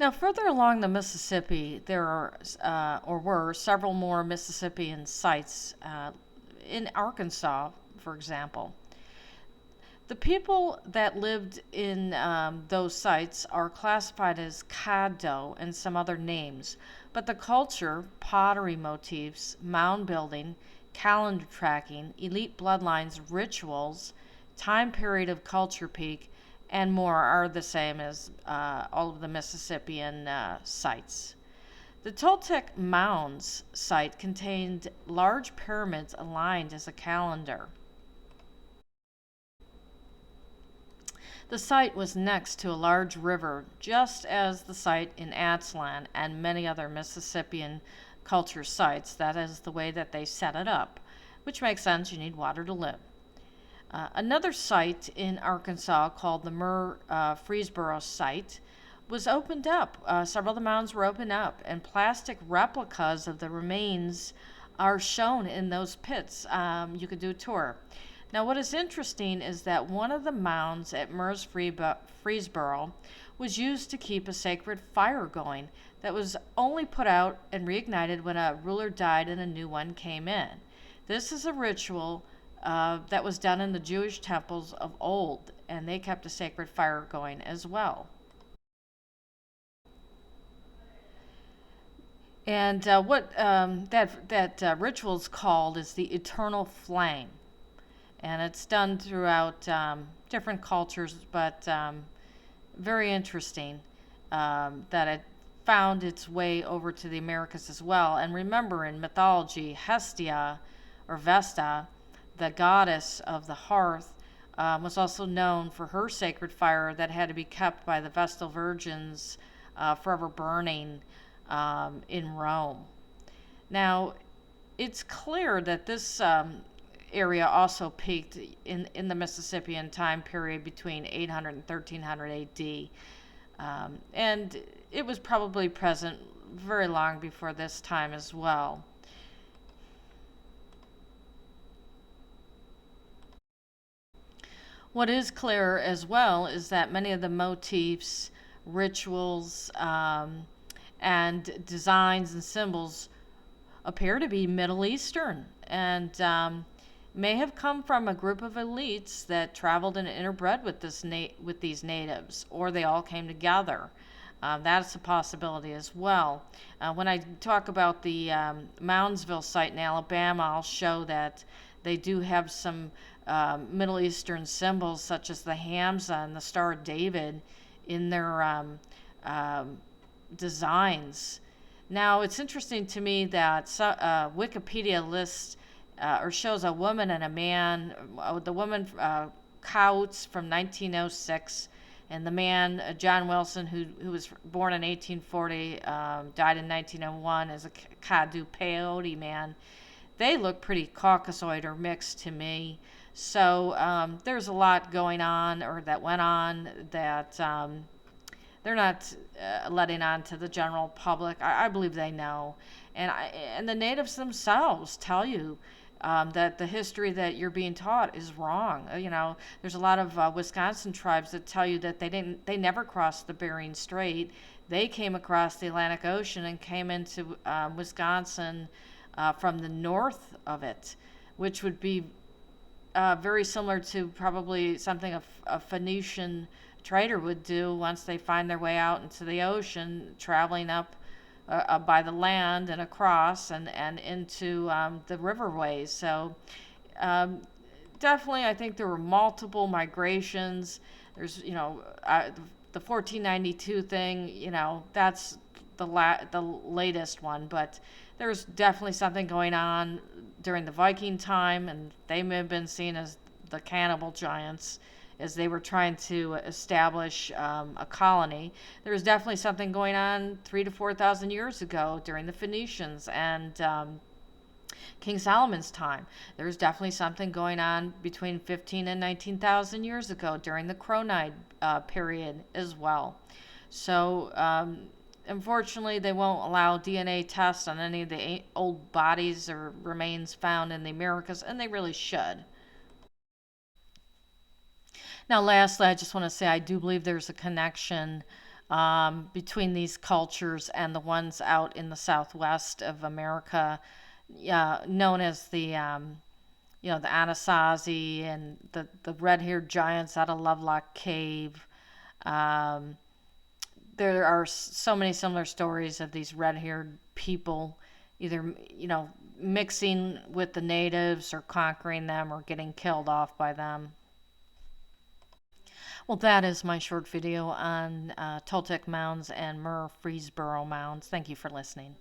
Now, further along the Mississippi, there are or were several more Mississippian sites in Arkansas, for example. The people that lived in those sites are classified as Caddo and some other names, but the culture, pottery motifs, mound building, calendar tracking, elite bloodlines, rituals, time period of culture peak, and more are the same as all of the Mississippian sites. The Toltec Mounds site contained large pyramids aligned as a calendar. The site was next to a large river, just as the site in Atzlan and many other Mississippian culture sites. That is the way that they set it up, which makes sense. You need water to live. Another site in Arkansas called the Murfreesboro site was opened up. Several of the mounds were opened up, and plastic replicas of the remains are shown in those pits. You could do a tour. Now, what is interesting is that one of the mounds at Murfreesboro was used to keep a sacred fire going that was only put out and reignited when a ruler died and a new one came in. This is a ritual that was done in the Jewish temples of old, and they kept a sacred fire going as well. And what that ritual is called is the eternal flame, and it's done throughout different cultures, but very interesting that it found its way over to the Americas as well. And remember, in mythology, Hestia or Vesta, the goddess of the hearth, was also known for her sacred fire that had to be kept by the Vestal virgins forever burning in Rome. Now, it's clear that this area also peaked in the Mississippian time period between 800 and 1300 AD. And it was probably present very long before this time as well. What is clear as well is that many of the motifs, rituals, and designs and symbols appear to be Middle Eastern and may have come from a group of elites that traveled and interbred with with these natives, or they all came together. That's a possibility as well. When I talk about the Moundsville site in Alabama, I'll show that they do have some Middle Eastern symbols, such as the Hamza and the Star of David, in their designs. Now, it's interesting to me that Wikipedia lists or shows a woman and a man. The woman, Couts, from 1906, and the man, John Wilson, who was born in 1840, died in 1901, as a Caddo peyote man. They look pretty Caucasoid or mixed to me. So there's a lot going on, or that went on, that they're not letting on to the general public. I believe they know. And the natives themselves tell you that the history that you're being taught is wrong. There's a lot of Wisconsin tribes that tell you that they never crossed the Bering Strait. They came across the Atlantic Ocean and came into Wisconsin from the north of it, which would be very similar to probably something a Phoenician trader would do once they find their way out into the ocean, traveling up by the land and across and into the riverways. So definitely, I think there were multiple migrations. There's, the 1492 thing, that's the latest one, but there's definitely something going on during the Viking time, and they may have been seen as the cannibal giants as they were trying to establish a colony. There was definitely something going on 3,000 to 4,000 years ago during the Phoenicians and King Solomon's time. There was definitely something going on between 15 and 19,000 years ago during the Cronide period as well. So unfortunately, they won't allow DNA tests on any of the old bodies or remains found in the Americas, and they really should. Now, lastly, I just want to say I do believe there's a connection between these cultures and the ones out in the southwest of America, known as the the Anasazi and the red-haired giants out of Lovelock Cave. Um, there are so many similar stories of these red-haired people either mixing with the natives or conquering them or getting killed off by them. Well, that is my short video on Toltec Mounds and Murfreesboro Mounds. Thank you for listening.